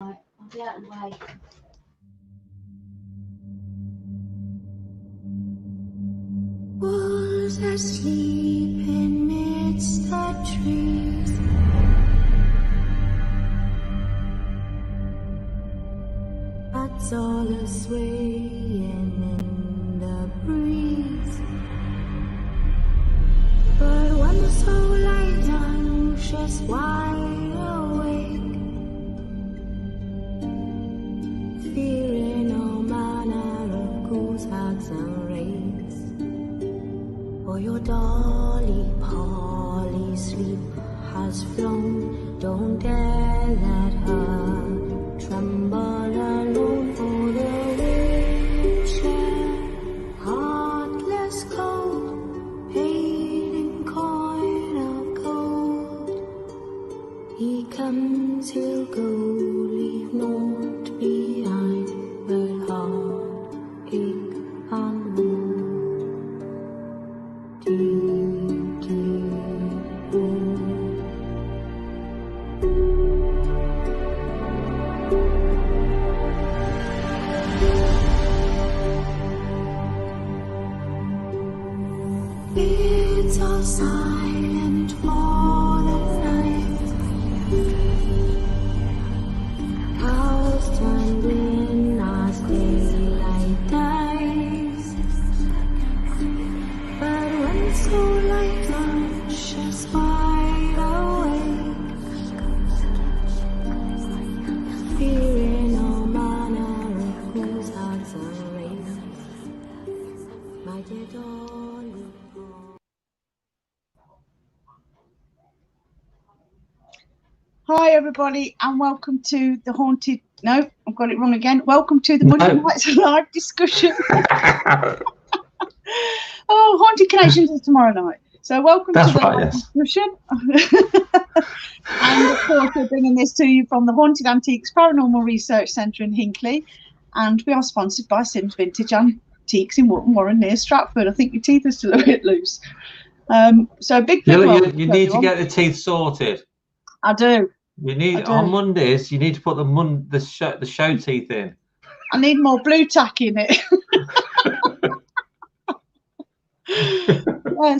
Right, I'll be out of the way. Wolves asleep amidst the trees. Bats all are swaying in the breeze. But when the soul lies down, she's wide awake, fearing all manner of ghouls, hags, and wraiths. For your dolly Polly sleep has flown. Don't dare let her tremble alone, for the witcher, heartless cold, paid in coin of gold. He comes, he'll go, leave naught behind but heartache and woe. Deep, deep woe. It's all silent for the night. House turned in as daylight dies. But when the soul light launches wide awake, fearing all manner of ghouls, hags, and wraiths, my dear darling. Hi everybody, and welcome to the haunted. No, I've got it wrong again. Welcome to the Monday Nights Live discussion. Oh, Haunted Connections is tomorrow night. So welcome to the live discussion. And of course, we're bringing this to you from the Haunted Antiques Paranormal Research Centre in Hinckley, and we are sponsored by Sims Vintage Antiques in Wootton Warren near Stratford. I think your teeth are still a bit loose. So big welcome. You need to get the teeth sorted. I do. You need on Mondays. You need to put the show teeth in. I need more blue tack in it.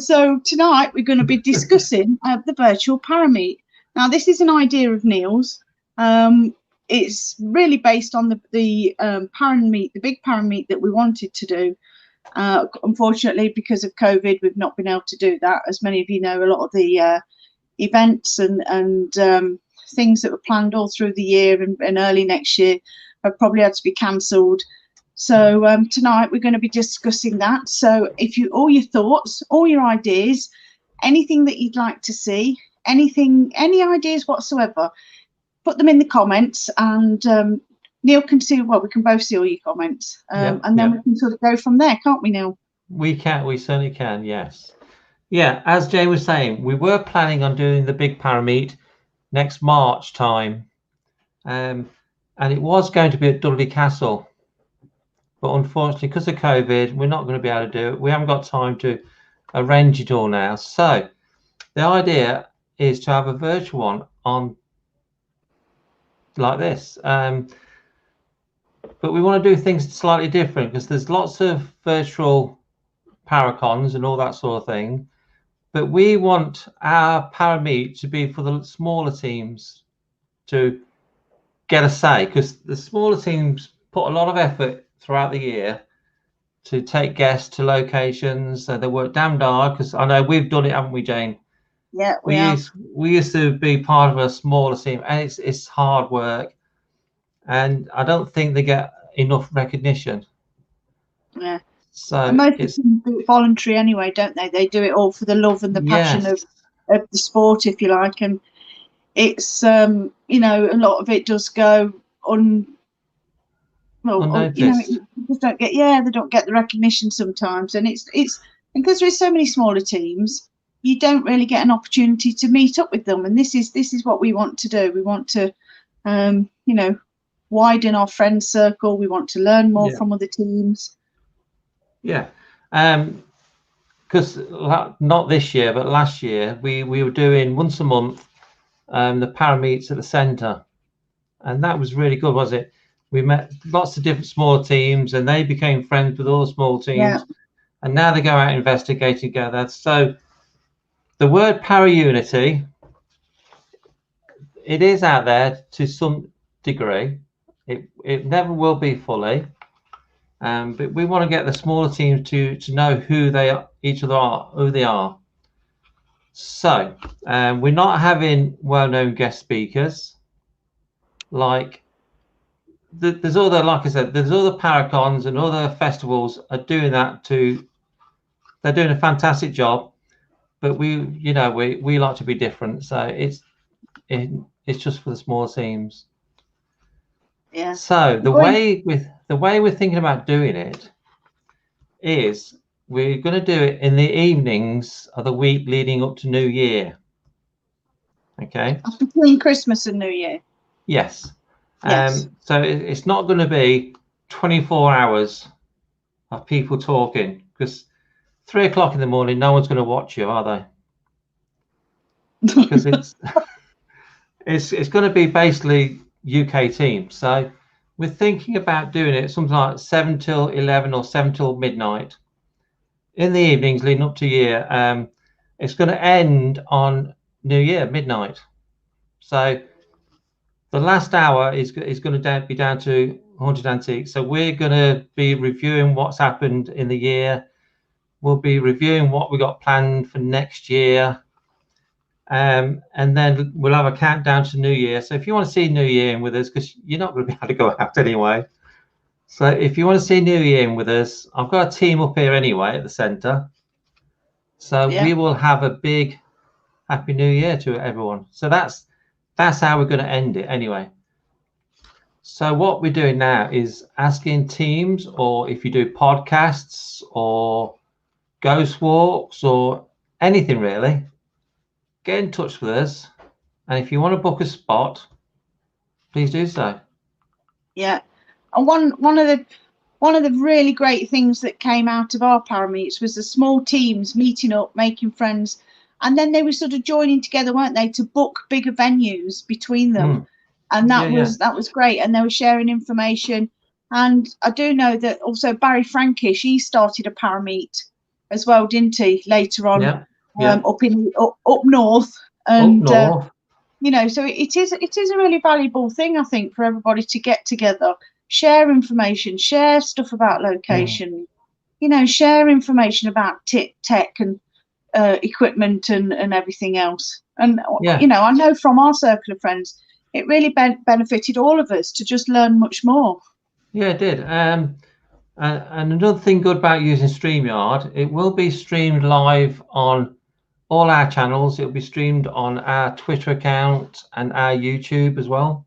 So tonight we're going to be discussing the virtual ParaMeet. Now this is an idea of Neil's. It's really based on the ParaMeet, the big ParaMeet that we wanted to do. Unfortunately, because of COVID, we've not been able to do that. As many of you know, a lot of the events and things that were planned all through the year and early next year have probably had to be cancelled. So tonight we're going to be discussing that. So if you, all your thoughts, all your ideas, anything that you'd like to see, any ideas whatsoever, put them in the comments, and Neil can see, well, we can both see all your comments, and then we can sort of go from there, can't we, Neil? We certainly can, yes. Yeah, as Jane was saying, we were planning on doing the big ParaMeet next March time, and it was going to be at Dudley Castle, but unfortunately, because of COVID, we're not going to be able to do it. We haven't got time to arrange it all now. So the idea is to have a virtual one on like this, but we want to do things slightly different, because there's lots of virtual paracons and all that sort of thing. But we want our ParaMeet to be for the smaller teams to get a say, because the smaller teams put a lot of effort throughout the year to take guests to locations. They work damned hard, because I know we've done it, haven't we, Jane? Yeah, we used to be part of a smaller team, and it's hard work, and I don't think they get enough recognition. Yeah. So and most of them do it voluntary anyway, don't they? They do it all for the love and the passion of the sport, if you like. And it's you know, a lot of it does go unnoticed. You know, just don't get they don't get the recognition sometimes, and it's because there's so many smaller teams, you don't really get an opportunity to meet up with them. And this is what we want to do. We want to you know, widen our friend circle. We want to learn more from other teams. Yeah, because not this year, but last year we were doing once a month the ParaMeets at the centre, and that was really good, was it? We met lots of different small teams, and they became friends with all the small teams, and now they go out and investigate together. So the word para-unity, it is out there to some degree. It never will be fully, but we want to get the smaller teams to know who they are, each other are, who they are. So we're not having well-known guest speakers. Like there's other, like I said, there's other paracons and other festivals are doing that too. They're doing a fantastic job, but we like to be different. So it's just for the small teams. Yeah. So the way we're thinking about doing it is we're going to do it in the evenings of the week leading up to New Year. Okay. Between Christmas and New Year. Yes. Yes. So it's not going to be 24 hours of people talking, because 3 o'clock in the morning, no one's going to watch you, are they? Because it's going to be basically UK teams. So we're thinking about doing it something like 7 till 11 or 7 till midnight in the evenings leading up to year. It's going to end on New Year midnight. So the last hour is going to be down to Haunted Antiques. So we're going to be reviewing what's happened in the year. We'll be reviewing what we got planned for next year. And then we'll have a countdown to New Year. So if you want to see New Year in with us, because you're not going to be able to go out anyway. So if you want to see New Year in with us, I've got a team up here anyway at the centre. So we will have a big Happy New Year to everyone. So that's how we're going to end it anyway. So what we're doing now is asking teams, or if you do podcasts or ghost walks or anything really, get in touch with us. And if you want to book a spot, please do so. Yeah. And one of the really great things that came out of our parameets was the small teams meeting up, making friends, and then they were sort of joining together, weren't they, to book bigger venues between them. And that was great. And they were sharing information. And I do know that also Barry Frankish, he started a parameet as well, didn't he? Later on, up north. And up north. So it is a really valuable thing, I think, for everybody to get together, share information, share stuff about location, share information about tech and equipment and everything else. And I know from our circle of friends, it really benefited all of us to just learn much more. Yeah, it did. And another thing good about using StreamYard, it will be streamed live on all our channels. It'll be streamed on our Twitter account and our YouTube as well.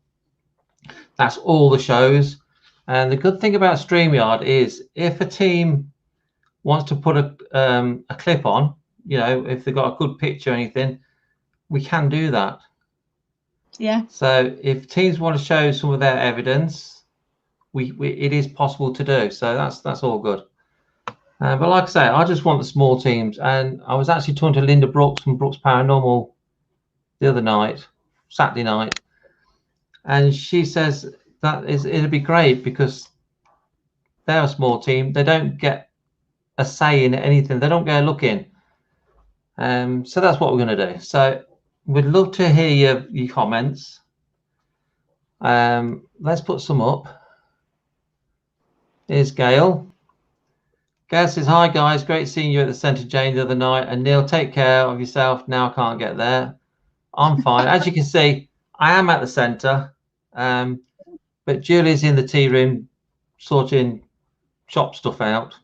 That's all the shows. And the good thing about StreamYard is if a team wants to put a clip on, if they've got a good picture or anything, we can do that. Yeah. So if teams want to show some of their evidence, it is possible to do. So that's all good. But like I say, I just want the small teams. And I was actually talking to Linda Brooks from Brooks Paranormal the other night, Saturday night, and she says it'd be great because they're a small team. They don't get a say in anything. They don't get a look in. So that's what we're going to do. So we'd love to hear your comments. Let's put some up. Here's Gail. Gail says, hi guys, great seeing you at the Centre Jane the other night. And Neil, take care of yourself. Now I can't get there. I'm fine. As you can see, I am at the centre. But Julie's in the tea room sorting shop stuff out.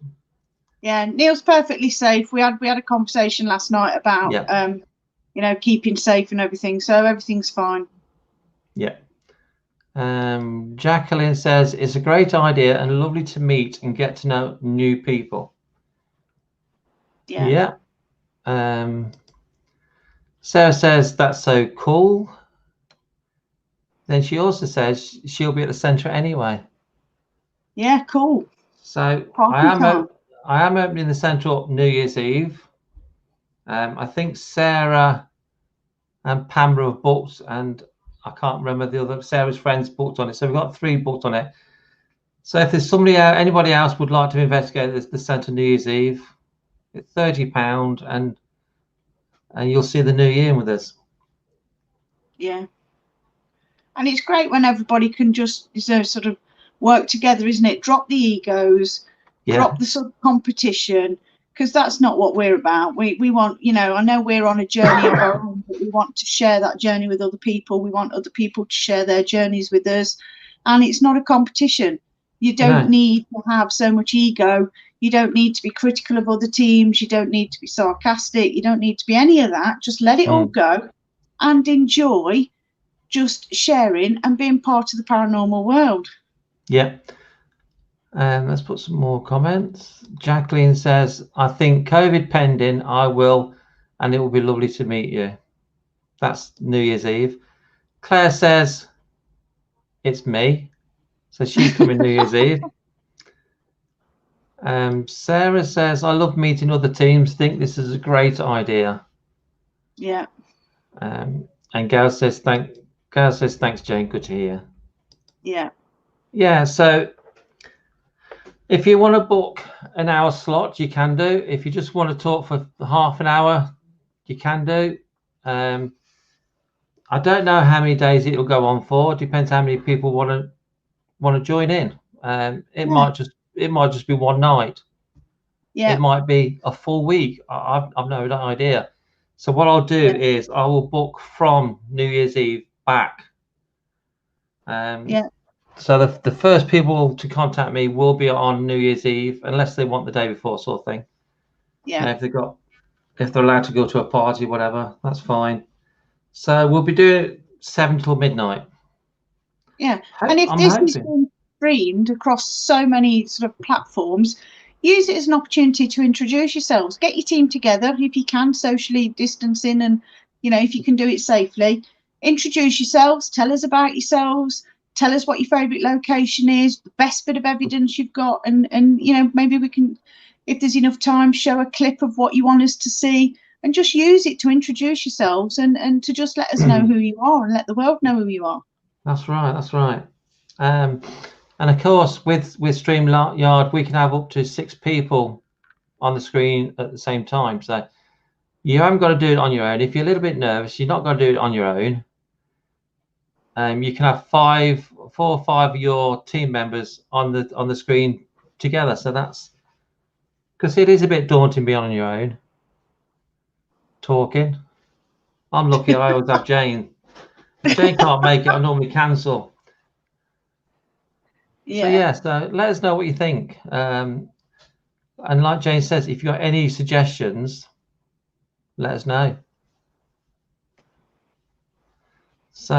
Yeah, Neil's perfectly safe. We had a conversation last night about keeping safe and everything. So everything's fine. Yeah. Jacqueline says it's a great idea and lovely to meet and get to know new people. Yeah. Sarah says that's so cool. Then she also says she'll be at the centre anyway. Yeah, cool. So I am opening the centre up New Year's Eve. I think Sarah and Pamela have booked, and I can't remember the other. Sarah's friends booked on it, so we've got 3 booked on it. So if there's somebody, anybody else would like to investigate the Centre New Year's Eve, it's £30, and you'll see the new year with us. Yeah. And it's great when everybody can just sort of work together, isn't it? Drop the egos, drop the sort of competition, because that's not what we're about. We want, you know, I know we're on a journey of our own, but we want to share that journey with other people. We want other people to share their journeys with us. And it's not a competition. You don't need to have so much ego. You don't need to be critical of other teams. You don't need to be sarcastic. You don't need to be any of that. Just let it all go and enjoy just sharing and being part of the paranormal world. Yeah. Let's put some more comments. Jacqueline says, I think COVID pending, I will, and it will be lovely to meet you. That's New Year's Eve. Claire says, it's me. So she's coming New Year's Eve. Sarah says, I love meeting other teams. Think this is a great idea. Yeah. And Gail says, thanks, Jane. Good to hear. Yeah. Yeah. So if you want to book an hour slot, you can do. If you just want to talk for half an hour, you can do. I don't know how many days it will go on for. It depends how many people want to join in. It might just be one night. Yeah. It might be a full week. I've no idea. So what I'll do is I will book from New Year's Eve back. So the first people to contact me will be on New Year's Eve, unless they want the day before, sort of thing. Yeah. If they're allowed to go to a party, whatever, that's fine. So we'll be doing 7 till midnight. Yeah. And if this is being streamed across so many sort of platforms, use it as an opportunity to introduce yourselves. Get your team together if you can, socially distancing, and you know, if you can do it safely. Introduce yourselves. Tell us about yourselves. Tell us what your favourite location is, the best bit of evidence you've got, and you know, maybe we can, if there's enough time, show a clip of what you want us to see, and just use it to introduce yourselves and to just let us know who you are and let the world know who you are. That's right. That's right. And of course, with StreamYard, we can have up to 6 people on the screen at the same time. So you haven't got to do it on your own. If you're a little bit nervous, you're not going to do it on your own. You can have 4 or 5 of your team members on the screen together. So that's because it is a bit daunting being on your own talking. I'm lucky I always have Jane. If Jane can't make it, I normally cancel. Yeah. So let us know what you think. And like Jane says, if you've got any suggestions, let us know. So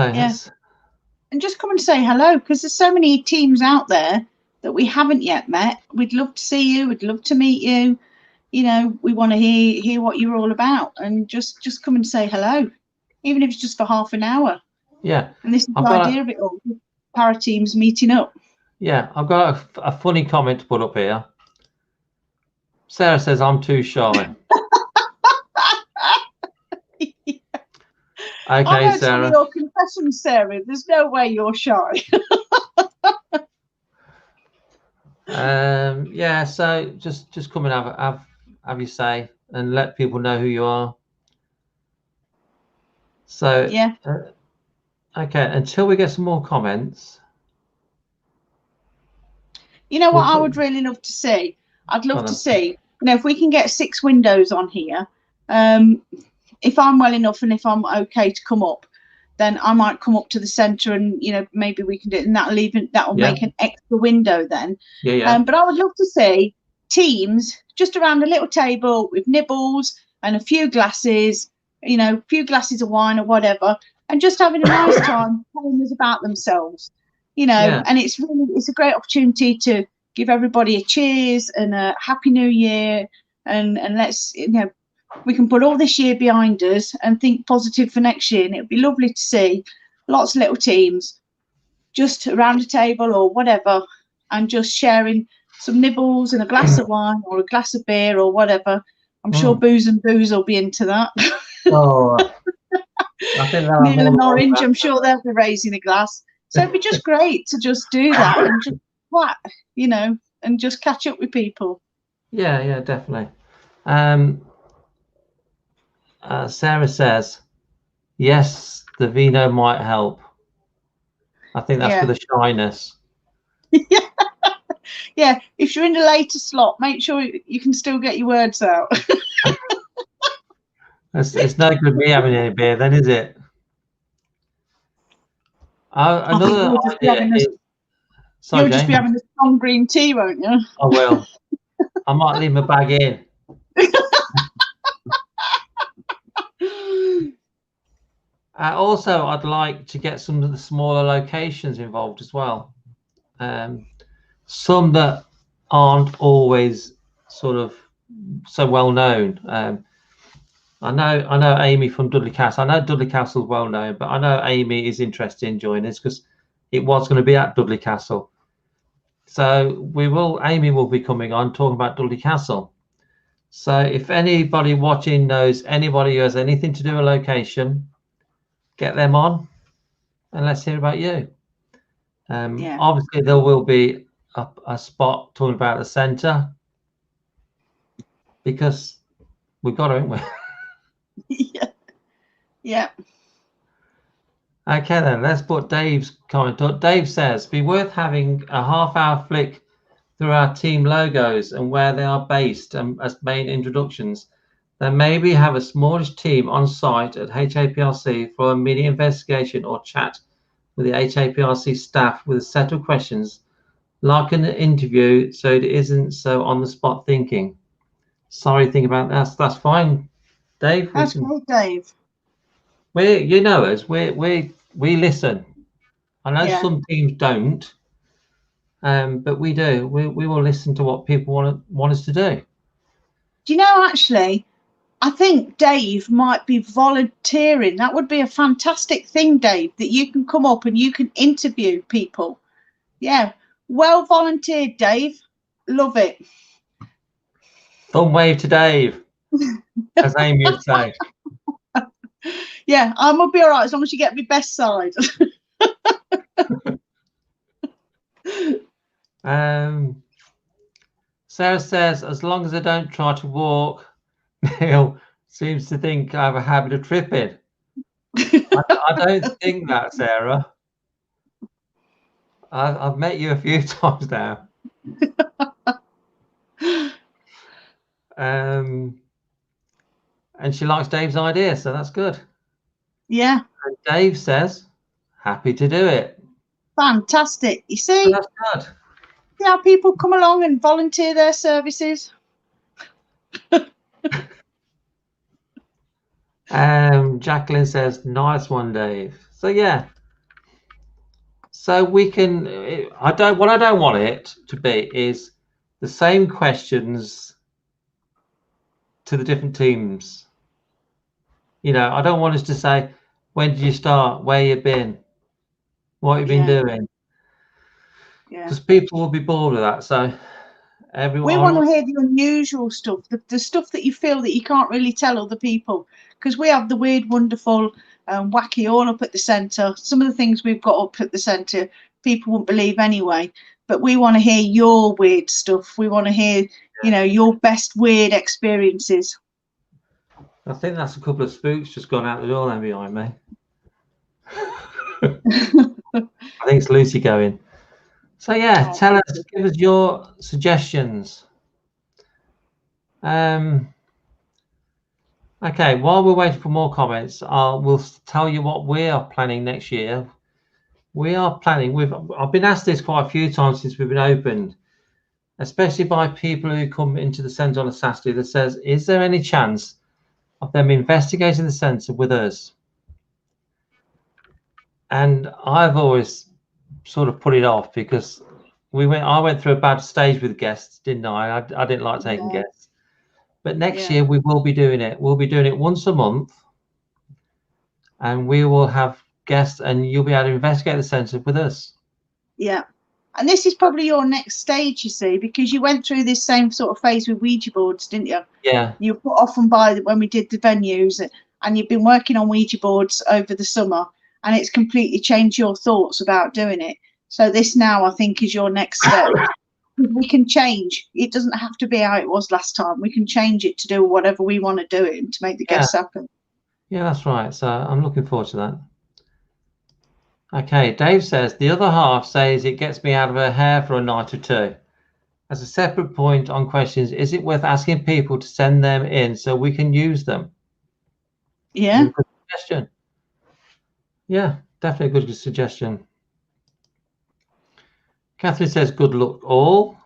and just come and say hello, because there's so many teams out there that we haven't yet met. We'd love to see you. We'd love to meet you. You know, we want to hear what you're all about, and just come and say hello, even if it's just for half an hour. Yeah. And this is the idea of it all. Para teams meeting up. Yeah, I've got a funny comment to put up here. Sarah says I'm too shy. Okay, Sarah. Your confession, Sarah. There's no way you're shy. Yeah. So just come and have your say and let people know who you are. So yeah. Okay. Until we get some more comments. You know what I would really love to see? I'd love to see, you know, if we can get 6 windows on here. If I'm well enough and if I'm okay to come up, then I might come up to the centre and, you know, maybe we can do it, and that'll make an extra window then. Yeah. But I would love to see teams just around a little table with nibbles and a few glasses, you know, a few glasses of wine or whatever, and just having a nice time telling us about themselves, you know. And it's a great opportunity to give everybody a cheers and a happy new year, and let's, you know, we can put all this year behind us and think positive for next year. And it would be lovely to see lots of little teams just around a table or whatever, and just sharing some nibbles and a glass of wine or a glass of beer or whatever. I'm sure Booze and Booze will be into that. Oh. I think they'll have Neil more and than one Orange, glass. I'm sure they'll be raising a glass. So it'd be just great to just do that and just what, you know, and just catch up with people. Yeah, yeah, definitely. Sarah says, yes, the vino might help. I think that's for the shyness. Yeah, if you're in the later slot, make sure you can still get your words out. It's no good me having any beer, then, is it? Another idea is. Sorry, You'll just be Jane. having a strong green tea, won't you? I will. I might leave my bag in. Also, I'd like to get some of the smaller locations involved as well. Some that aren't always sort of so well known. I know Amy from Dudley Castle. I know Dudley Castle is well known, but I know Amy is interested in joining us because it was going to be at Dudley Castle. So Amy will be coming on talking about Dudley Castle. So if anybody watching knows anybody who has anything to do with a location, get them on and let's hear about you. Obviously there will be a spot talking about the centre because we've got to, haven't we? Yeah. Okay then, let's put Dave's comment up. Dave says, be worth having a half-hour flick through our team logos and where they are based as main introductions. Then maybe have a smallish team on site at HAPRC for a mini investigation or chat with the HAPRC staff with a set of questions, like an interview, so it isn't so on the spot thinking. Sorry, think about that. That's fine, Dave. That's great, Dave. You know us. We listen. I know some teams don't, but we do. We will listen to what people want us to do. Do you know, actually, I think Dave might be volunteering. That would be a fantastic thing, Dave, that you can come up and you can interview people. Yeah, well volunteered, Dave. Love it. Thumb wave to Dave, as Amy would say. Yeah, I'm gonna be all right as long as you get me best side. Sarah says, as long as I don't try to walk, Neil seems to think I have a habit of tripping. I don't think that, Sarah. I've met you a few times now. And she likes Dave's idea, so that's good. Yeah. And Dave says, happy to do it. Fantastic. You see? So that's good. See how people come along and volunteer their services? Jacqueline says, nice one, Dave. So yeah. So we can, what I don't want it to be is the same questions to the different teams. You know, I don't want us to say, when did you start? Where you been? What have you been doing? Because people will be bored of that. So everyone. We want to hear the unusual stuff, the stuff that you feel that you can't really tell other people. Because we have the weird, wonderful, wacky all up at the centre. Some of the things we've got up at the centre, people wouldn't believe anyway. But we want to hear your weird stuff. We want to hear, you know, your best weird experiences. I think that's a couple of spooks just gone out the door there behind me. I think it's Lucy going. So yeah, tell us, give us your suggestions. Okay, while we're waiting for more comments, we'll tell you what we are planning next year. We are planning, I've been asked this quite a few times since we've been opened, especially by people who come into the centre on a Saturday that says, is there any chance of them investigating the centre with us? And I've always sort of put it off because I went through a bad stage with guests, didn't I? I didn't like taking guests. But next year we will be doing it. We'll be doing it once a month, and we will have guests, and you'll be able to investigate the centre with us. Yeah. And this is probably your next stage, you see, because you went through this same sort of phase with Ouija boards, didn't you? Yeah. You put off and by when we did the venues, and you've been working on Ouija boards over the summer, and it's completely changed your thoughts about doing it. So this now, I think, is your next step. We can change. It doesn't have to be how it was last time. We can change it to do whatever we want to do it to make the guests happy. Yeah, that's right. So I'm looking forward to that. Okay, Dave says, the other half says it gets me out of her hair for a night or two. As a separate point on questions, is it worth asking people to send them in so we can use them? Yeah. Good suggestion. Yeah, definitely a good suggestion. Catherine says, good luck all.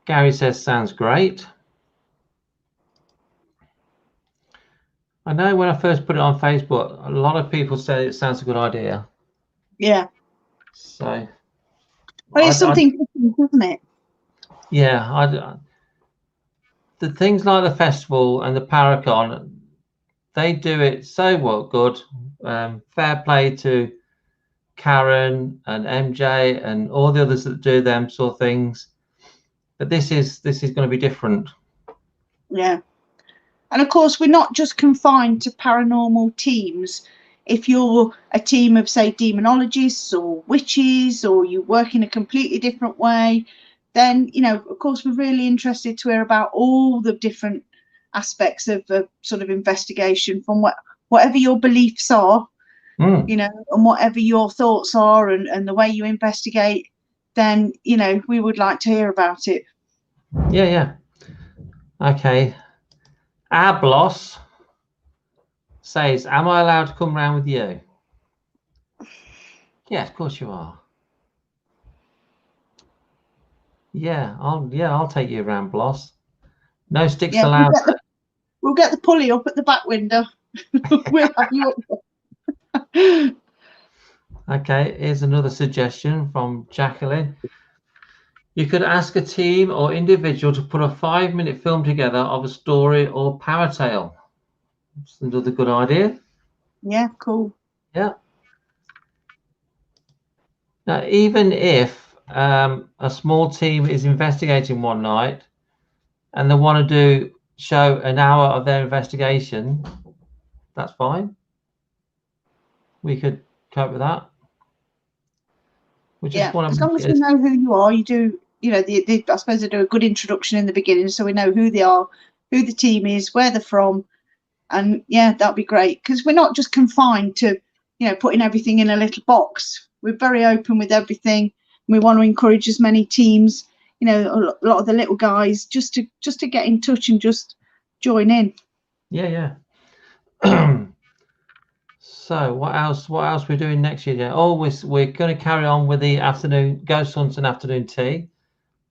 Gary says, sounds great. I know when I first put it on Facebook, a lot of people said it sounds a good idea. Yeah. So. Well, it's something different, isn't it? Yeah, the things like the festival and the Paracon, they do it so well, good. Fair play to Karen and MJ and all the others that do them sort of things. But this is going to be different. Yeah. And of course, we're not just confined to paranormal teams. If you're a team of, say, demonologists or witches, or you work in a completely different way, then, you know, of course, we're really interested to hear about all the different aspects of sort of investigation, from whatever your beliefs are, you know, and whatever your thoughts are, and the way you investigate, then, you know, we would like to hear about it. Yeah. Okay. Ablos says, am I allowed to come round with you? Yeah, of course you are. Yeah, I'll take you around, Bloss. No sticks allowed. We'll get the pulley up at the back window. We'll have you up. Okay, here's another suggestion from Jacqueline. You could ask a team or individual to put a 5-minute film together of a story or power tale. That's another good idea. Yeah, cool. Yeah. Now, even if a small team is investigating one night and they want to show an hour of their investigation, that's fine. We could cope with that. We just want to, as long as we know who you are, you do, you know, I suppose they do a good introduction in the beginning, so we know who they are, who the team is, where they're from, and yeah, that'd be great, because we're not just confined to, you know, putting everything in a little box. We're very open with everything. We want to encourage as many teams, you know, a lot of the little guys, just to get in touch and just join in. Yeah. So what else we're doing next year? Yeah. Oh, we're going to carry on with the afternoon ghost hunts and afternoon tea.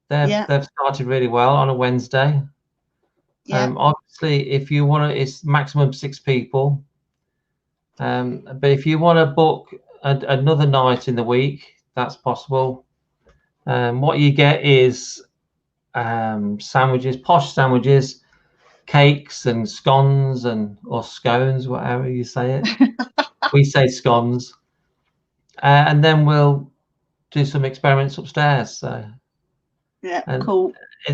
They've started really well on a Wednesday. Yeah. Obviously, if you want to, it's maximum 6 people. But if you want to book another night in the week, that's possible. What you get is sandwiches, posh sandwiches, cakes and scones or scones, whatever you say it. We say scones. And then we'll do some experiments upstairs. So yeah, cool.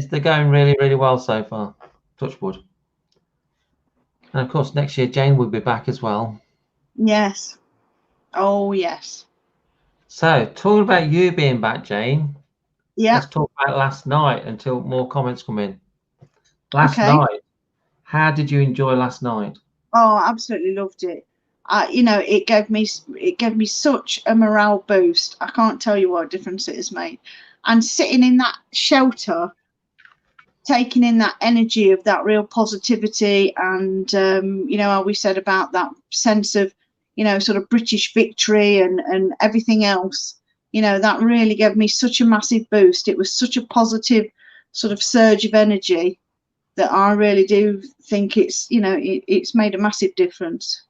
They're going really, really well so far. Touch wood. And of course, next year Jane will be back as well. Yes. Oh yes. So talking about you being back, Jane. Yeah. Let's talk about last night until more comments come in. Last night. How did you enjoy last night? Oh, I absolutely loved it. You know, it gave me such a morale boost. I can't tell you what difference it has made. And sitting in that shelter, taking in that energy of that real positivity, and you know, how we said about that sense of, you know, sort of British victory and everything else, you know, that really gave me such a massive boost. It was such a positive sort of surge of energy that I really do think it's, you know, it's made a massive difference.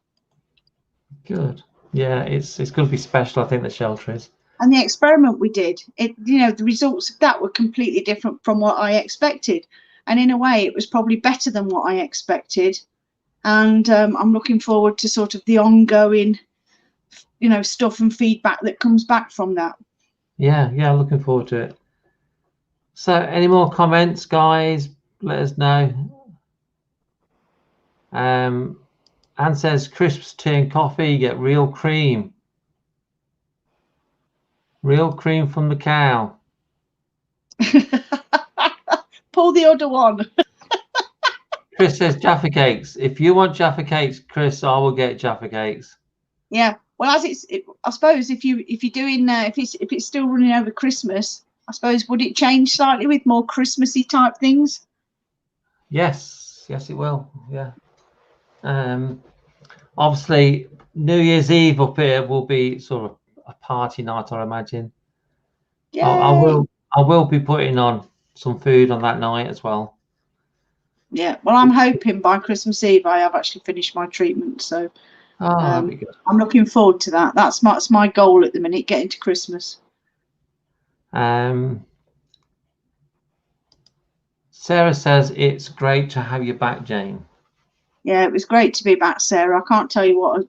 Good. Yeah, it's going to be special, I think, the shelter is. And the experiment we did, you know, the results of that were completely different from what I expected. And in a way, it was probably better than what I expected. And I'm looking forward to sort of the ongoing, you know, stuff and feedback that comes back from that. Yeah, looking forward to it. So any more comments, guys? Let us know. Anne says crisps, tea and coffee, you get real cream. Real cream from the cow. Pull the other one. Chris says Jaffa cakes. If you want Jaffa cakes, Chris, I will get Jaffa cakes. Yeah. Well, I suppose if you're doing if it's still running over Christmas, I suppose would it change slightly with more Christmassy type things? Yes, it will. Yeah. Obviously, New Year's Eve up here will be sort of a party night, I imagine. I will be putting on some food on that night as well. Yeah. Well, I'm hoping by Christmas Eve I have actually finished my treatment, so that'd be good. I'm looking forward to that. That's my goal at the minute, getting to Christmas. Sarah says it's great to have you back, Jane. Yeah, it was great to be back, Sarah. I can't tell you what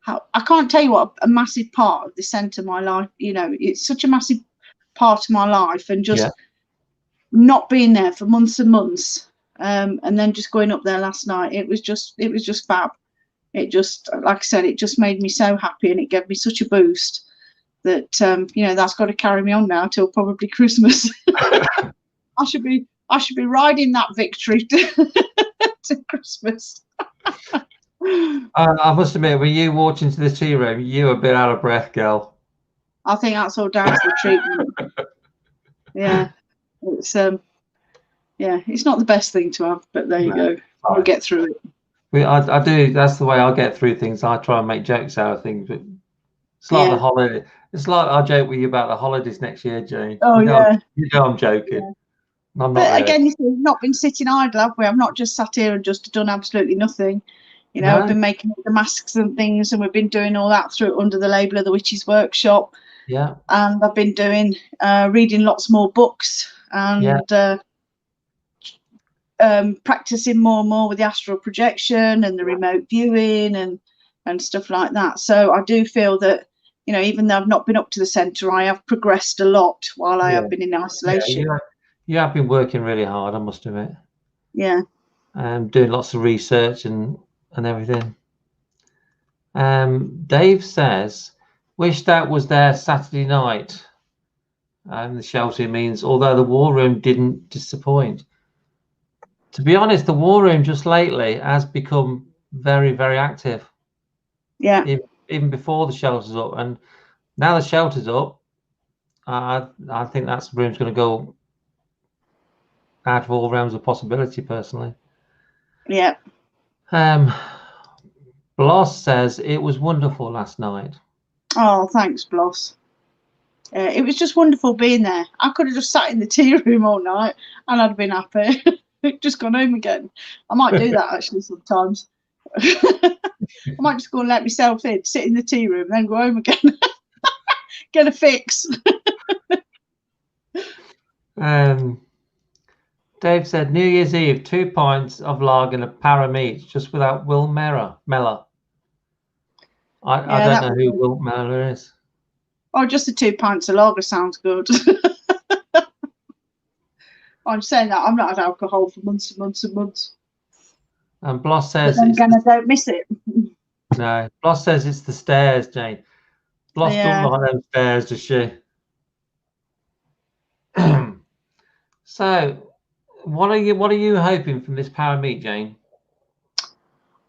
I can't tell you what a massive part of the centre of my life. You know, it's such a massive part of my life, and just not being there for months and months, and then just going up there last night. It was just fab. It just, like I said, it just made me so happy, and it gave me such a boost that that's got to carry me on now till probably Christmas. I should be riding that victory to Christmas. I must admit, when you walked into the tea room, you were a bit out of breath, girl. I think that's all down to the treatment. Yeah, it's it's not the best thing to have, but there you go. We'll get through it. I do. That's the way I get through things. I try and make jokes out of things, but it's like the holiday. It's like I joke with you about the holidays next year, Jane. Oh, you know I'm joking. Yeah. I'm not but again, we've not been sitting idle, have we? I've not just sat here and just done absolutely nothing. You know, I've been making the masks and things, and we've been doing all that through under the label of the Witches Workshop. Yeah. And I've been doing reading lots more books and practicing more and more with the astral projection and the remote viewing and stuff like that. So I do feel that, you know, even though I've not been up to the centre, I have progressed a lot while I have been in isolation. You have been working really hard, I must admit. Yeah. Doing lots of research and everything. Dave says, wish that was there Saturday night. The shelter means, although the war room didn't disappoint. To be honest, the war room just lately has become very, very active. Yeah. Even before the shelter's up, and now the shelter's up, I think that room's going to go out of all realms of possibility, personally. Yeah. Bloss says it was wonderful last night. Oh, thanks, Bloss. It was just wonderful being there. I could have just sat in the tea room all night and I'd been happy. Just gone home again. I might do that actually sometimes. I might just go and let myself in, sit in the tea room, then go home again. Get a fix. Dave said New Year's Eve, 2 pints of lager and a ParaMeet, just without Will Meller. I don't know who Will Meller is. Oh, just the 2 pints of lager sounds good. I'm saying that I've not had alcohol for months and months and months. And Bloss says, but then I don't miss it. No, Bloss says it's the stairs, Jane. Bloss don't like them stairs, does she? So, what are you hoping from this ParaMeet, Jane?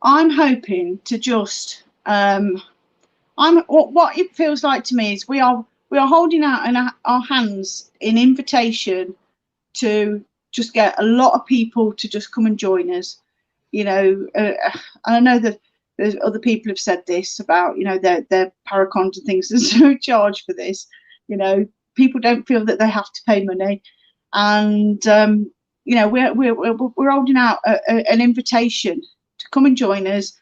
I'm hoping to just what it feels like to me is we are holding out our hands in invitation to just get a lot of people to just come and join us. You know, and I know that there's other people have said this about, you know, their paracons and things. There's no charge for this. You know, people don't feel that they have to pay money, and you know, we're holding out an invitation to come and join us.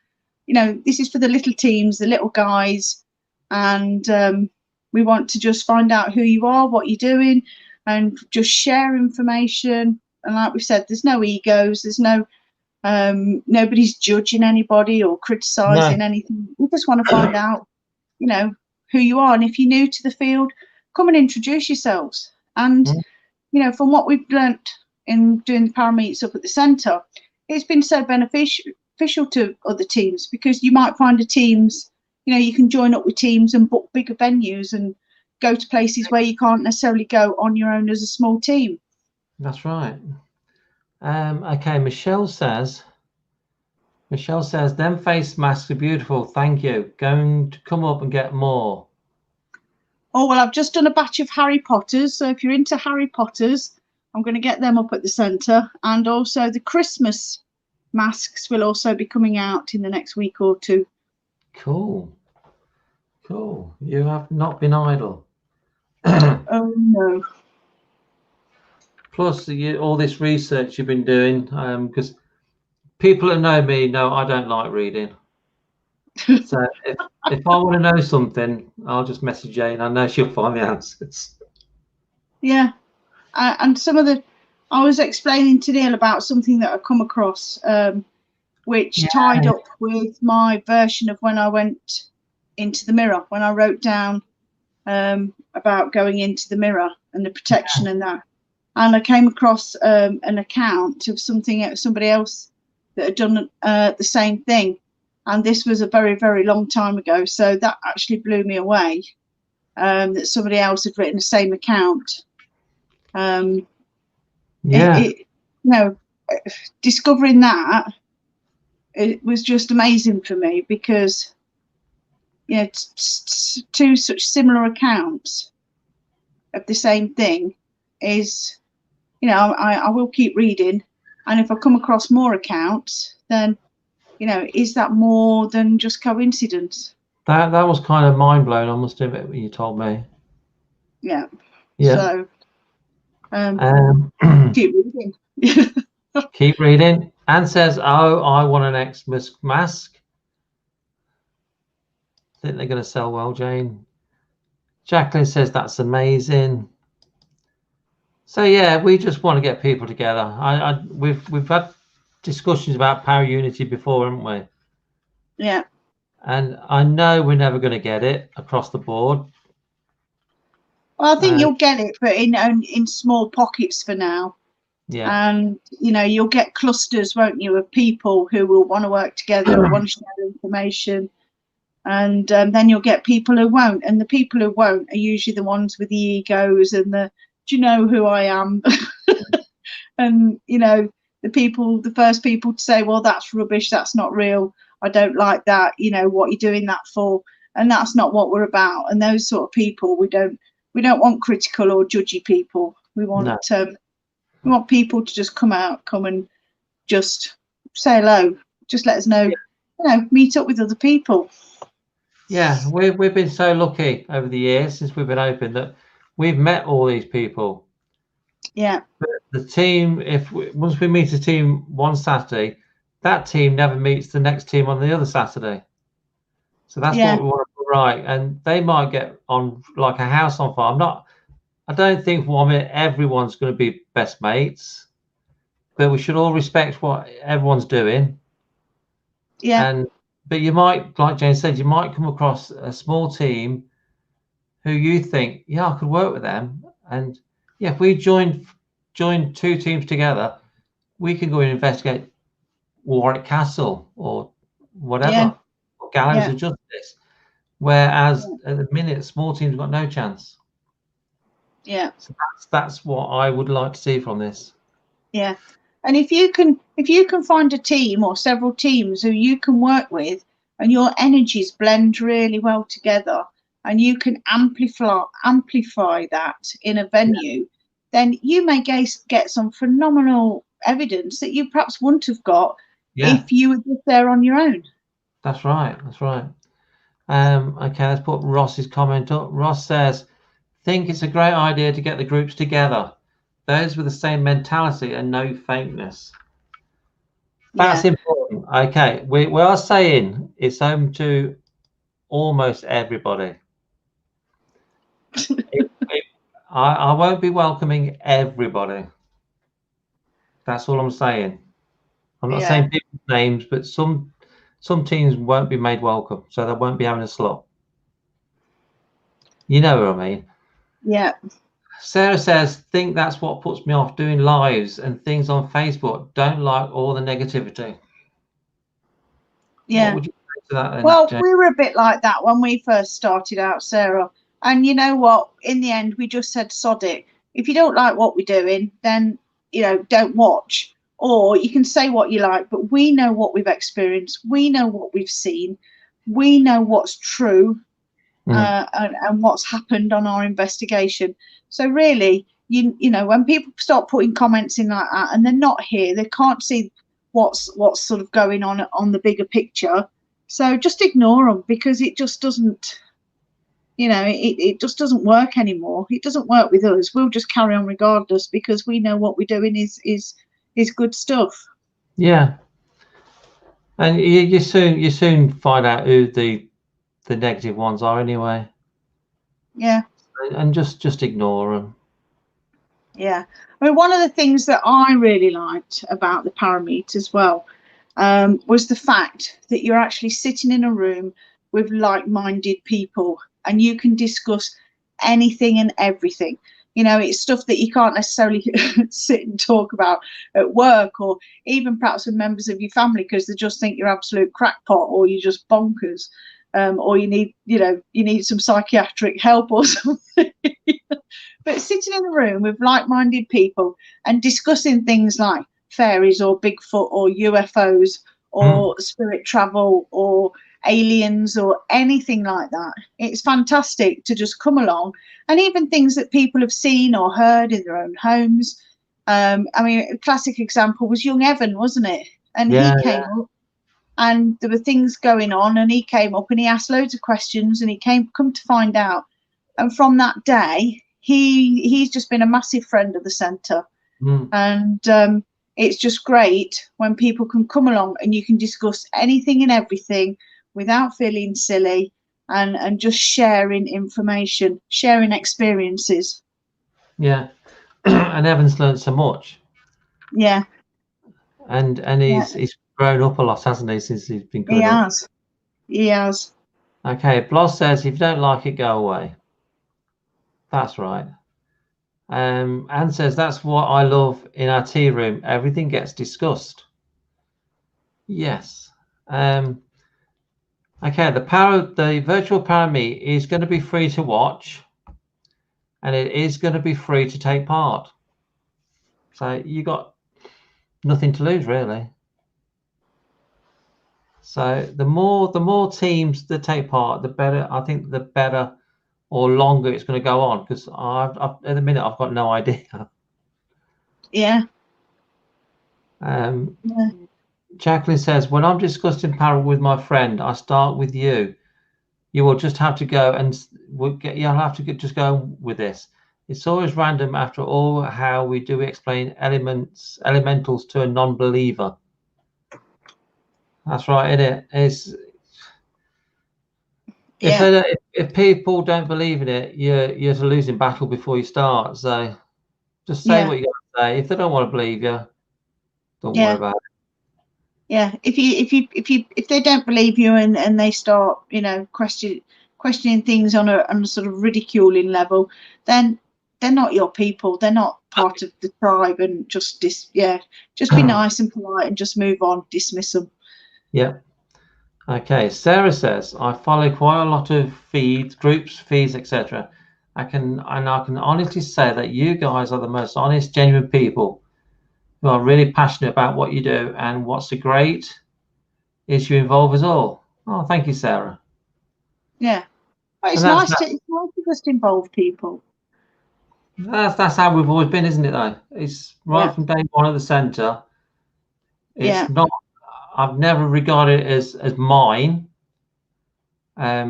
You know, this is for the little teams, the little guys, and we want to just find out who you are, what you're doing, and just share information. And like we said, there's no egos, there's no nobody's judging anybody or criticizing anything. We just want to find out, you know, who you are. And if you're new to the field, come and introduce yourselves. And you know, from what we've learnt in doing the parameets up at the centre, it's been so beneficial to other teams, because you might find a teams, you know, you can join up with teams and book bigger venues and go to places where you can't necessarily go on your own as a small team. That's right. Okay, Michelle says, them face masks are beautiful. Thank you. Going to come up and get more. Oh, well, I've just done a batch of Harry Potters. So if you're into Harry Potters, I'm going to get them up at the centre. And also the Christmas masks will also be coming out in the next week or two. Cool. Cool. You have not been idle. Oh, no. Plus, all this research you've been doing, because people that know me know I don't like reading. So if I want to know something, I'll just message Jane. I know she'll find the answers. Yeah. And some of the, I was explaining to Neil about something that I come across, which tied up with my version of when I went into the mirror, when I wrote down about going into the mirror and the protection and that. And I came across an account of somebody else that had done the same thing. And this was a very, very long time ago. So that actually blew me away, that somebody else had written the same account. Discovering that, it was just amazing for me, because, you know, two such similar accounts of the same thing is, you know, I will keep reading. And if I come across more accounts, then, you know, is that more than just coincidence? That was kind of mind blown, I must admit, when you told me. Yeah. Yeah. So keep reading. Keep reading. Anne says, "Oh, I want an Xmas mask." I think they're going to sell well, Jane. Jacqueline says that's amazing. So yeah, we just want to get people together. We've had discussions about power unity before, haven't we? Yeah. And I know we're never going to get it across the board. Well, I think you'll get it, but in small pockets for now. Yeah. And, you know, you'll get clusters, won't you, of people who will want to work together, want to share information. And then you'll get people who won't. And the people who won't are usually the ones with the egos and the, do you know who I am? And, you know, the first people to say, well, that's rubbish, that's not real, I don't like that, you know, what are you doing that for? And that's not what we're about. And those sort of people, we don't want critical or judgy people. We want we want people to just come and just say hello, just let us know, you know, meet up with other people. Yeah, we've been so lucky over the years since we've been open that we've met all these people. Yeah. But the team, once we meet a team one Saturday, that team never meets the next team on the other Saturday. So that's what we want to put right. And they might get on like a house on fire. I don't think everyone's going to be best mates, but we should all respect what everyone's doing. Yeah. But you might, like Jane said, you might come across a small team who you think, yeah, I could work with them. And yeah, if we join two teams together, we can go and investigate Warwick Castle or whatever, or Gallows of Justice. Whereas at the minute, small teams have got no chance. Yeah. So that's what I would like to see from this. Yeah. And if you can find a team or several teams who you can work with, and your energies blend really well together, and you can amplify that in a venue, then you may get some phenomenal evidence that you perhaps wouldn't have got if you were just there on your own. That's right. That's right. Okay, let's put Ross's comment up. Ross says, think it's a great idea to get the groups together, those with the same mentality and no fakeness. That's important. Okay, we are saying it's home to almost everybody. I won't be welcoming everybody. That's all I'm saying. I'm not saying people's names, but some teams won't be made welcome, so they won't be having a slot. You know what I mean? Yeah. Sarah says, think that's what puts me off doing lives and things on Facebook. Don't like all the negativity. Yeah. What would you say to that then, Well, Jane? we were a bit like that when we first started out, Sarah. And you know what? In the end, we just said, sod it. If you don't like what we're doing, then, you know, don't watch. Or you can say what you like, but we know what we've experienced. We know what we've seen. We know what's true and what's happened on our investigation. So really, you know, when people start putting comments in like that and they're not here, they can't see what's sort of going on the bigger picture. So just ignore them, because it just doesn't, you know, it just doesn't work anymore. It doesn't work with us. We'll just carry on regardless, because we know what we're doing is good stuff. Yeah, and you soon find out who the negative ones are anyway. Yeah. And just ignore them. Yeah. I mean, one of the things that I really liked about the ParaMeet as well was the fact that you're actually sitting in a room with like-minded people, and you can discuss anything and everything. You know, it's stuff that you can't necessarily sit and talk about at work, or even perhaps with members of your family, because they just think you're absolute crackpot, or you're just bonkers, or you need some psychiatric help or something. But sitting in a room with like-minded people and discussing things like fairies or Bigfoot or UFOs or spirit travel or aliens or anything like that, it's fantastic to just come along. And even things that people have seen or heard in their own homes. I mean, a classic example was young Evan, wasn't it? And he came up, and there were things going on, and he came up and he asked loads of questions, and he come to find out. And from that day, he's just been a massive friend of the centre. And it's just great when people can come along and you can discuss anything and everything without feeling silly, and just sharing information, sharing experiences. Yeah. And Evan's learned so much. Yeah. And he's grown up a lot, hasn't he, since he's been coming up? He has. Okay, Bloss says, if you don't like it, go away. That's right. Anne says, that's what I love in our tea room. Everything gets discussed. Yes. Okay, the virtual ParaMeet is going to be free to watch, and it is going to be free to take part. So you got nothing to lose, really. So the more teams that take part, the better. I think the better or longer it's going to go on, because at the minute I've got no idea. Yeah. Jacqueline says, when I'm discussing para with my friend, I start with you. You will just have to go, and you'll have to just go with this. It's always random after all. How we do explain elementals to a non-believer. That's right, isn't it? It's if people don't believe in it, you're at a losing battle before you start. So just say what you got to say. If they don't want to believe you, don't worry about it. Yeah, if they don't believe you, and they start, you know, questioning things on a sort of ridiculing level, then they're not your people. They're not part of the tribe, and just be nice and polite and just move on, dismiss them. Yeah. Okay, Sarah says, I follow quite a lot of groups, feeds, etc. I can honestly say that you guys are the most honest, genuine people who are really passionate about what you do, and what's a great is you involve us all. Oh, thank you, Sarah. Yeah, well, it's nice to just involve people. That's how we've always been, isn't it? Though it's right from day one at the centre. It's not. I've never regarded it as mine. I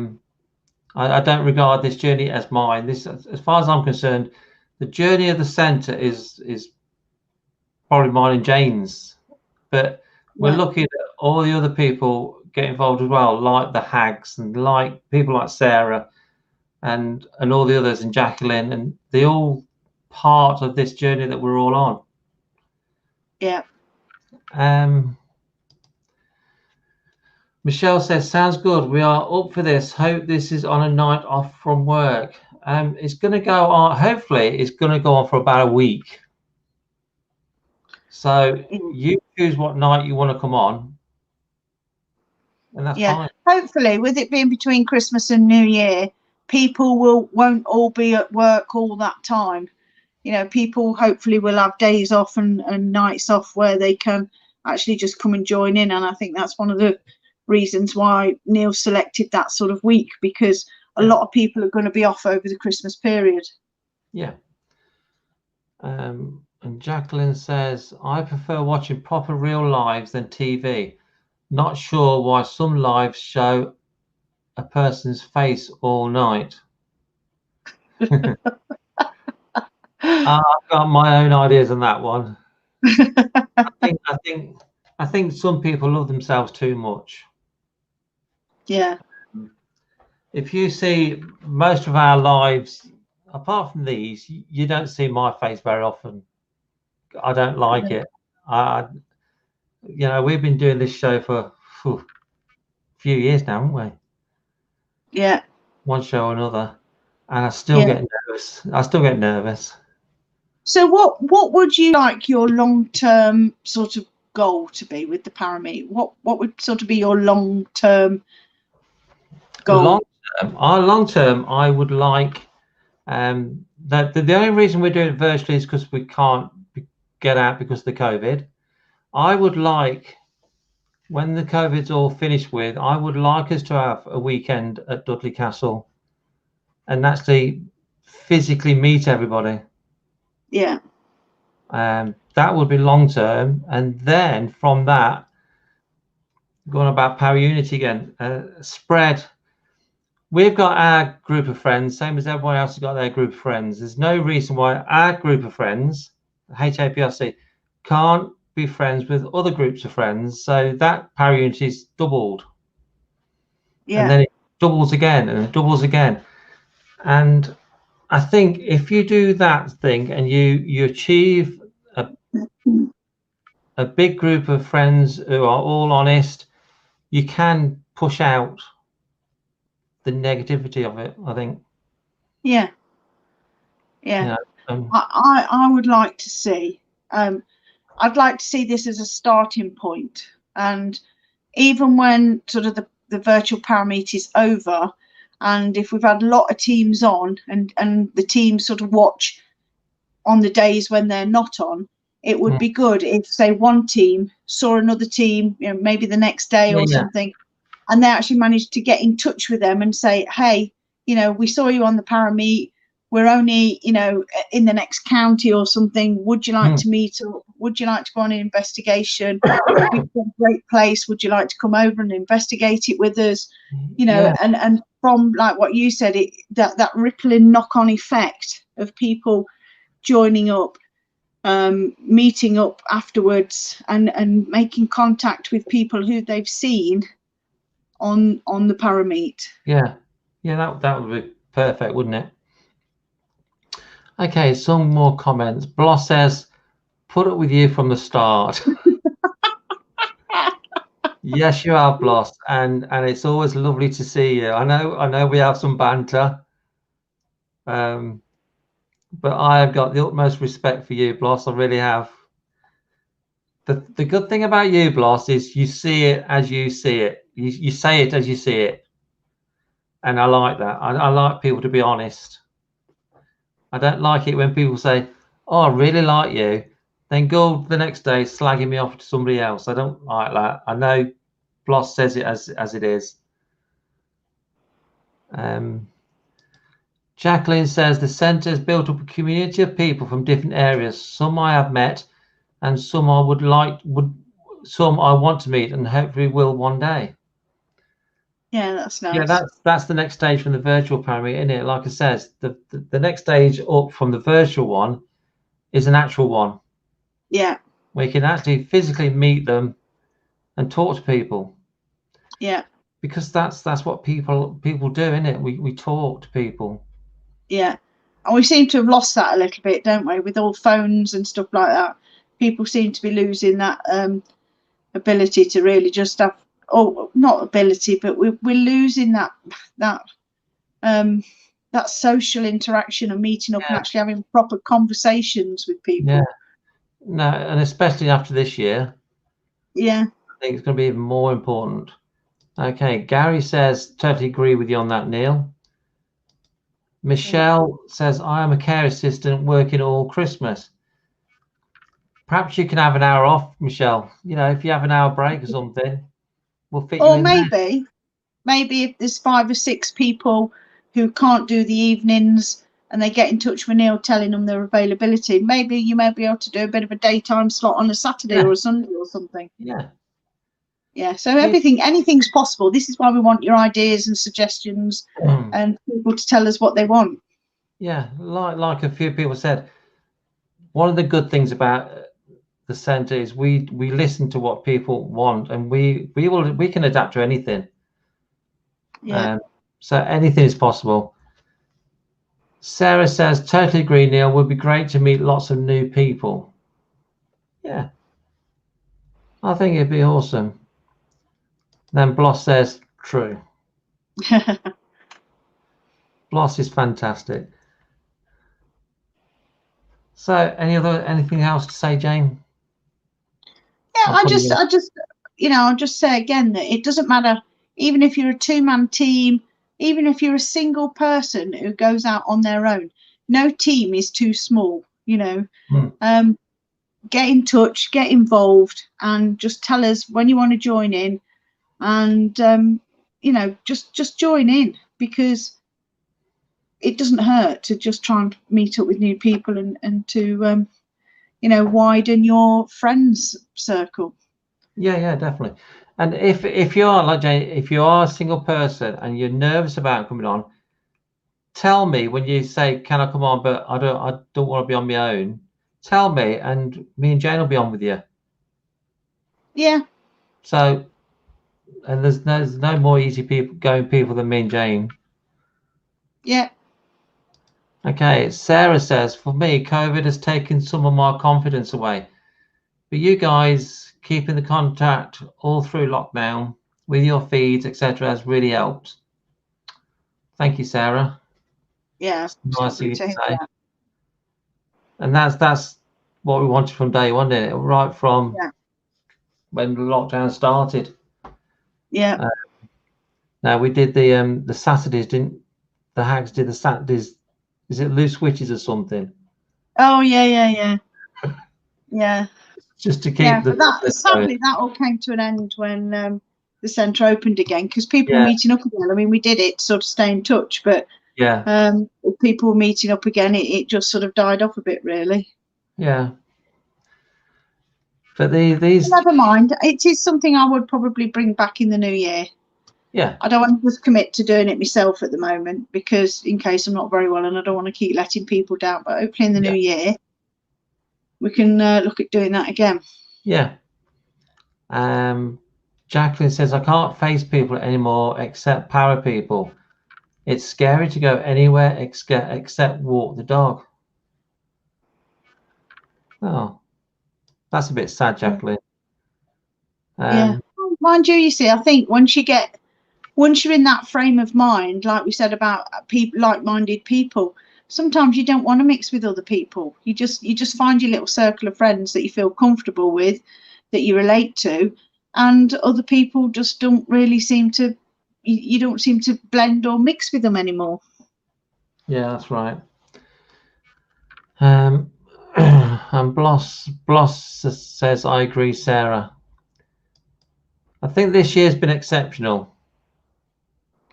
don't regard this journey as mine. This, as far as I'm concerned, the journey of the centre is probably mine and Jane's. But we're looking at all the other people get involved as well, like the Hags and like people like Sarah and all the others, and Jacqueline, and they all part of this journey that we're all on. Yeah. Michelle says, sounds good. We are up for this. Hope this is on a night off from work. It's going to go on. Hopefully, it's going to go on for about a week. So you choose what night you want to come on, and that's fine. Hopefully, with it being between Christmas and New Year, people won't all be at work all that time. You know, people hopefully will have days off and nights off where they can actually just come and join in. And I think that's one of the reasons why Neil selected that sort of week, because a lot of people are going to be off over the Christmas period. Yeah. And Jacqueline says, I prefer watching proper real lives than TV. Not sure why some lives show a person's face all night. I've got my own ideas on that one. I think some people love themselves too much. Yeah. If you see most of our lives, apart from these, you don't see my face very often. I don't like it. You know, we've been doing this show for a few years now, haven't we? Yeah. One show or another, and I still get nervous. I still get nervous. So what would you like your long-term sort of goal to be with the ParaMeet? What would sort of be your long-term goal? Long term, I would like that the only reason we're doing it virtually is because we can't get out because of the COVID. I would like, when the COVID's all finished with, I would like us to have a weekend at Dudley Castle and actually physically meet everybody. Yeah. That would be long term, and then from that, going about Power Unity again, spread. We've got our group of friends, same as everyone else has got their group of friends. There's no reason why our group of friends, HAPRC, can't be friends with other groups of friends. So that Power Unity is doubled. Yeah. And then it doubles again and it doubles again. And I think if you do that thing and you achieve a big group of friends who are all honest, you can push out the negativity of it, I think. Yeah. I would like to see, I'd like to see this as a starting point. And even when sort of the virtual ParaMeet is over, and if we've had a lot of teams on and the teams sort of watch on the days when they're not on, it would be good if, say, one team saw another team, you know, maybe the next day or something, and they actually managed to get in touch with them and say, hey, you know, we saw you on the ParaMeet. We're only, you know, in the next county or something. Would you like to meet, or would you like to go on an investigation? We've got a great place. Would you like to come over and investigate it with us? You know, and from like what you said, that rippling knock-on effect of people joining up, meeting up afterwards, and making contact with people who they've seen on the ParaMeet. Yeah, that would be perfect, wouldn't it? Okay, some more comments. Bloss says, put it with you from the start. Yes, you are, Bloss, and it's always lovely to see you. I know we have some banter, but I have got the utmost respect for you, Bloss. I really have. The good thing about you, Bloss, is you see it as you see it. You say it as you see it, and I like that. I like people to be honest. I don't like it when people say, oh, I really like you, then go the next day slagging me off to somebody else. I don't like that. I know Bloss says it as it is. Jacqueline says the centre has built up a community of people from different areas. Some I have met, and some I some I want to meet, and hopefully will one day. Yeah, that's nice. Yeah, that's the next stage from the virtual ParaMeet, isn't it? Like I says, the next stage up from the virtual one is an actual one. Yeah. We can actually physically meet them and talk to people. Yeah. Because that's what people do, isn't it? We talk to people. Yeah. And we seem to have lost that a little bit, don't we? With all phones and stuff like that. People seem to be losing that ability to really just have, not ability, but we're losing that that social interaction and meeting up and actually having proper conversations with people. Yeah. No, and especially after this year. Yeah. I think it's going to be even more important. Okay, Gary says, totally agree with you on that, Neil. Michelle says, I am a care assistant working all Christmas. Perhaps you can have an hour off, Michelle. You know, if you have an hour break or something, we'll fit you Or in maybe if there's 5 or 6 people who can't do the evenings and they get in touch with Neil telling them their availability, maybe you may be able to do a bit of a daytime slot on a Saturday or a Sunday or something. Yeah, so anything's possible. This is why we want your ideas and suggestions and people to tell us what they want. Yeah, like a few people said, one of the good things about the centre is we listen to what people want, and we can adapt to anything. Yeah. So anything is possible. Sarah says, totally agree, Neil. Would be great to meet lots of new people. Yeah, I think it'd be awesome. Then Bloss says, true. Bloss is fantastic. So anything else to say, Jane? Yeah, I'll just say again that it doesn't matter, even if you're a 2-man team, even if you're a single person who goes out on their own, no team is too small, you know. Get in touch, get involved, and just tell us when you want to join in, and you know, just join in, because it doesn't hurt to just try and meet up with new people and to you know, widen your friends circle. Yeah, definitely. And if you are like Jane, if you are a single person and you're nervous about coming on, tell me when you say, "Can I come on?" But I don't want to be on my own. Tell me, and me and Jane will be on with you. Yeah. So, and there's no more easy people than me and Jane. Yeah. Okay, Sarah says, for me, COVID has taken some of my confidence away. But you guys keeping the contact all through lockdown with your feeds, etc., has really helped. Thank you, Sarah. Yeah. Nice of you to say. And that's what we wanted from day one, didn't it? Right from when the lockdown started. Yeah. Now we did the Saturdays, didn't the Hags did the Saturdays? Is it Loose Witches or something? Oh yeah. Just to keep sadly that all came to an end when the centre opened again, because people were meeting up again. I mean, we did it to sort of stay in touch, but if people were meeting up again, it just sort of died off a bit, really. Yeah. But these never mind. It is something I would probably bring back in the new year. Yeah. I don't want to just commit to doing it myself at the moment, because in case I'm not very well, and I don't want to keep letting people down. But hopefully in the new year, we can look at doing that again. Yeah. Jacqueline says, I can't face people anymore except para people. It's scary to go anywhere except walk the dog. Oh, that's a bit sad, Jacqueline. Yeah. Mind you, you see, I think once you're in that frame of mind, like we said about people, like-minded people, sometimes you don't want to mix with other people. You just find your little circle of friends that you feel comfortable with, that you relate to, and other people just don't really seem to, you don't seem to blend or mix with them anymore. Yeah, that's right. And Bloss says, I agree, Sarah. I think this year's been exceptional.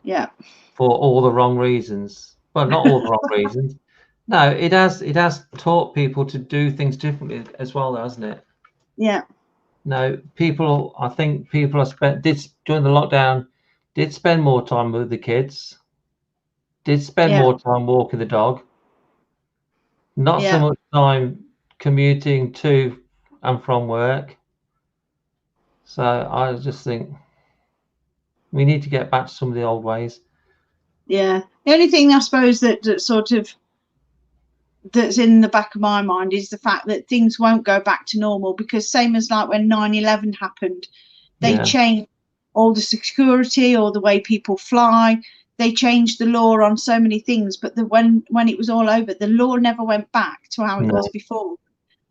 Yeah. For all the wrong reasons. Well, not all the wrong reasons. No, it has taught people to do things differently as well, hasn't it? Yeah. No, I think people during the lockdown did spend more time with the kids, did spend more time walking the dog, not so much time commuting to and from work. So I just think we need to get back to some of the old ways. Yeah. The only thing I suppose that sort of that's in the back of my mind is the fact that things won't go back to normal, because same as like when 9/11 happened, they changed all the security or the way people fly. they changed the law on so many things, but when it was all over, the law never went back to how it was before.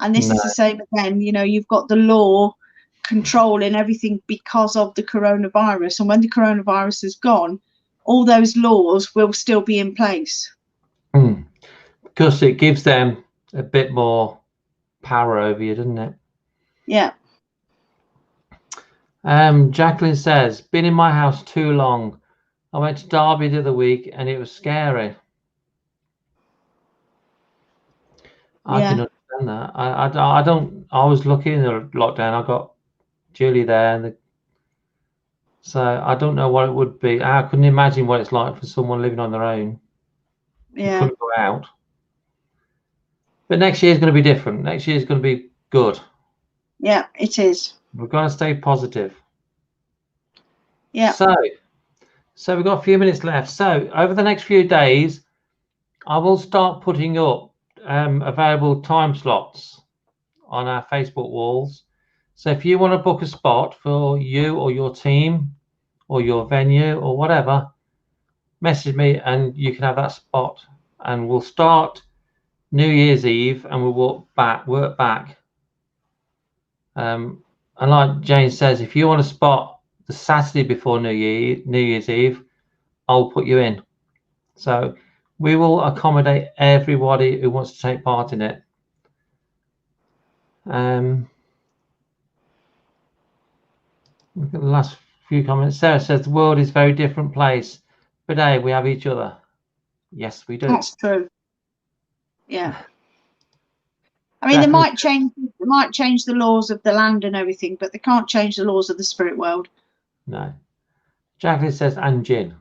And this is the same again. You know, you've got the law controlling everything because of the coronavirus, and when the coronavirus is gone, all those laws will still be in place. Because it gives them a bit more power over you, doesn't it? Yeah. Jacqueline says, been in my house too long. I went to Derby the other week and it was scary. I can understand that. I don't. I was lucky in the lockdown. I got Julie there, and so I don't know what it would be. I couldn't imagine what it's like for someone living on their own. Yeah. You couldn't go out. But next year is going to be different. Next year is going to be good. Yeah, it is. We're going to stay positive. Yeah. So we've got a few minutes left. So over the next few days, I will start putting up available time slots on our Facebook walls. So if you want to book a spot for you or your team or your venue or whatever, message me and you can have that spot. And we'll start New Year's Eve and we'll work back. And like Jane says, if you want a spot the Saturday before New Year's Eve, I'll put you in. So we will accommodate everybody who wants to take part in it. Look at the last few comments. Sarah says the world is a very different place, but hey, we have each other. Yes, we do. That's true. Yeah. I mean, they might change the laws of the land and everything, but they can't change the laws of the spirit world. No. Jacqueline says, and gin.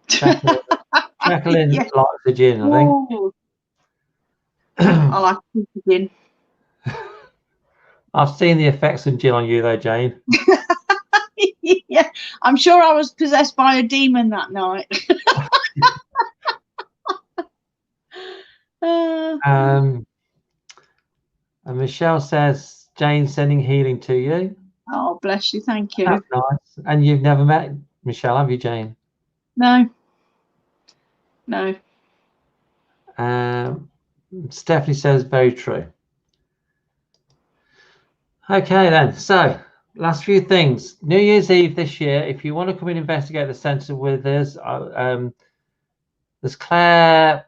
Jacqueline Yes. likes the gin, I think. I like the gin. I've seen the effects of gin on you, though, Jane. Yeah, I'm sure I was possessed by a demon that night. And Michelle says, Jane sending healing to you. Oh, bless you. Thank you. That's nice. And you've never met Michelle, have you, Jane? No. No. Stephanie says, very true. Okay, then. So, last few things. New Year's Eve this year, if you want to come and investigate the centre with us, there's Claire,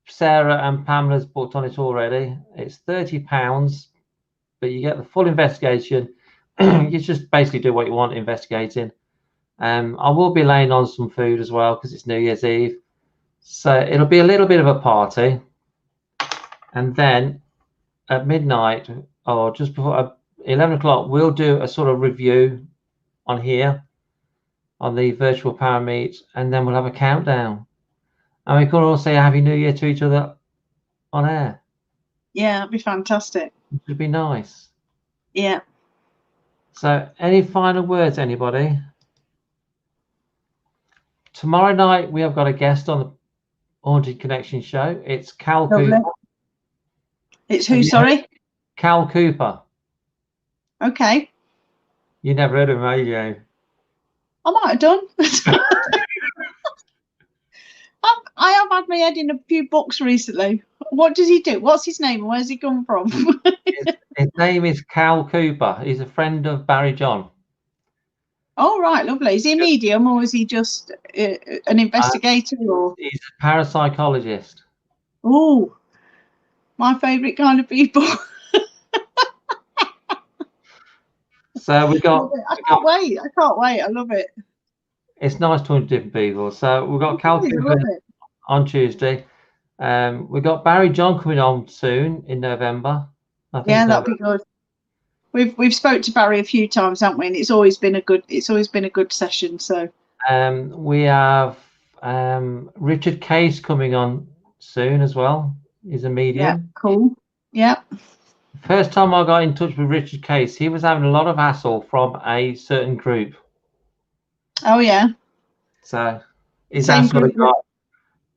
Sarah and Pamela's booked on it already. It's £30, but you get the full investigation. You just basically do what you want investigating. I will be laying on some food as well because it's New Year's Eve. So it'll be a little bit of a party. And then at midnight or just before 11 o'clock, we'll do a sort of review on here on the Virtual ParaMeet, and then we'll have a countdown. And we could all say Happy New Year to each other on air. Yeah, it'd be fantastic. It would be nice. Yeah. So any final words, anybody? Tomorrow night, we have got a guest on the Haunted Connection show. It's Cal Cooper. It's who, sorry? Cal Cooper. Okay. You never heard of him, have you, Jane? I might have done. I have had my head in a few books recently. What does he do? What's his name? Where's he come from? His name is Cal Cooper. He's a friend of Barry John. Oh, right, lovely. Is he a medium or is he just an investigator? Or he's a parapsychologist. Oh, my favourite kind of people. So we got. I can't wait. I love it. It's nice talking to different people. So we've got Cal Cooper on Tuesday. We've got Barry John coming on soon in November. I think yeah, that'd be good. We've spoke to Barry a few times, haven't we? And it's always been a good session. So we have Richard Case coming on soon as well. He's a medium. Yeah, cool. Yeah. First time I got in touch with Richard Case, he was having a lot of hassle from a certain group. Oh yeah. So is that sort of guy?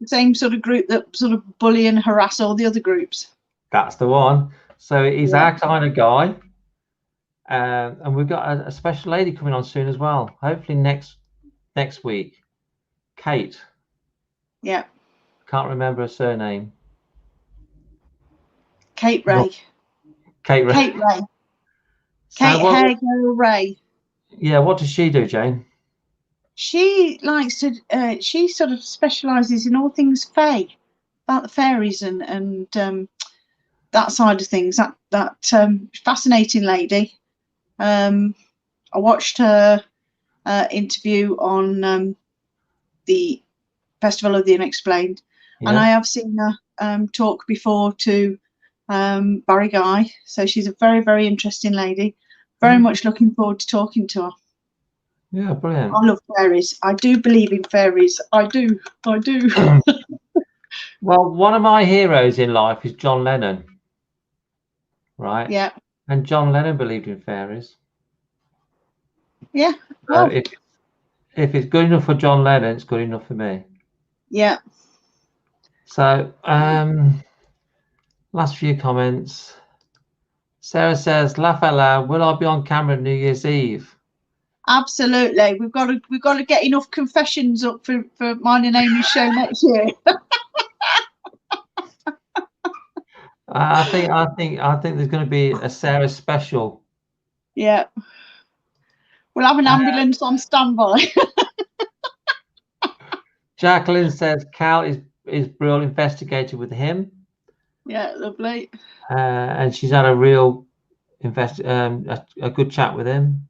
The same sort of group that sort of bully and harass all the other groups. That's the one. So he's our kind of guy. And we've got a special lady coming on soon as well. Hopefully next week. Kate. Yeah. Can't remember her surname. Kate Ray. Kate Ray. Kate Ray. So Kate Hair Girl Ray. Yeah, what does she do, Jane? She likes to. She sort of specialises in all things fae, about the fairies and that side of things. That fascinating lady. I watched her interview on the Festival of the Unexplained, and I have seen her talk before to Barry Guy. So she's a very, very interesting lady. Very much looking forward to talking to her. Yeah, brilliant. I love fairies. I do believe in fairies. I do. Well, one of my heroes in life is John Lennon, right? Yeah. And John Lennon believed in fairies. Yeah. Well, if it's good enough for John Lennon, it's good enough for me. Yeah. So, last few comments. Sarah says, laugh out loud, will I be on camera New Year's Eve? Absolutely. We've got to get enough confessions up for mine and Amy's show next year. I think there's going to be a Sarah special. Yeah. We'll have an ambulance on standby. Jacqueline says Cal is Brill investigated with him. Yeah, lovely. And she's had a real a good chat with him.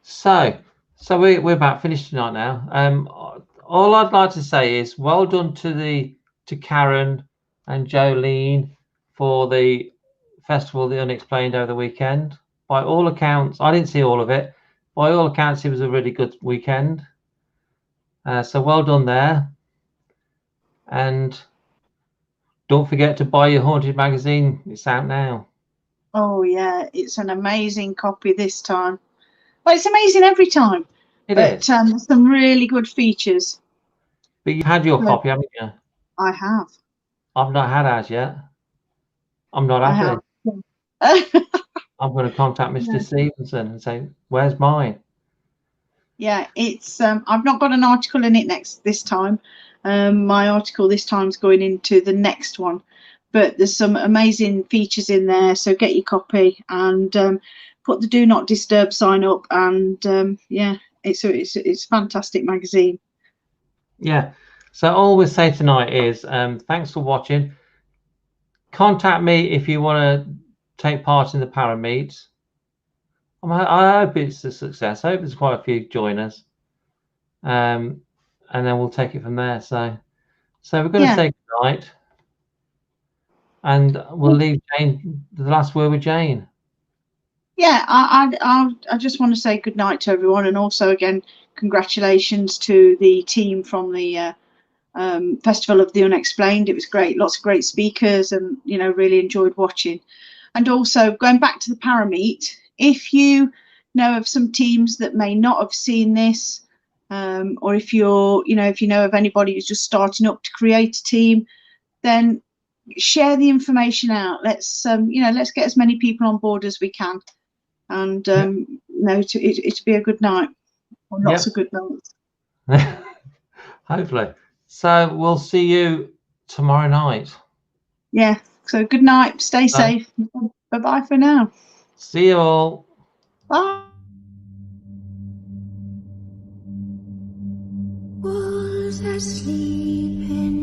So we're about finished tonight now. All I'd like to say is well done to Karen and Jolene for the Festival of the Unexplained over the weekend. By all accounts, I didn't see all of it. By all accounts, it was a really good weekend. So well done there. And don't forget to buy your Haunted magazine. It's out now. Oh yeah, it's an amazing copy this time. Well, it's amazing every time. It is. Some really good features. But you've had your copy, haven't you? I have. I've not had ours yet. I'm not happy. I'm going to contact Mr. Stevenson and say, where's mine? Yeah, it's I've not got an article in it this time. My article this time is going into the next one, but there's some amazing features in there, so get your copy and put the do not disturb sign up, and yeah, it's a fantastic magazine. Yeah, so all we say tonight is thanks for watching. Contact me if you want to take part in the ParaMeet. I hope it's a success. I hope there's quite a few join us, and then we'll take it from there. So we're going to say good night, and we'll leave Jane the last word with Jane. Yeah, I just want to say good night to everyone, and also again congratulations to the team from the Festival of the Unexplained. It was great, lots of great speakers, and really enjoyed watching. And also going back to the ParaMeet, if you know of some teams that may not have seen this, or if you know of anybody who's just starting up to create a team, then share the information out. Let's get as many people on board as we can, and it'll be a good night, or lots of good nights. Hopefully. So we'll see you tomorrow night. Yeah. So good night. Stay safe. Bye-bye for now. See you all. Bye. Was asleep in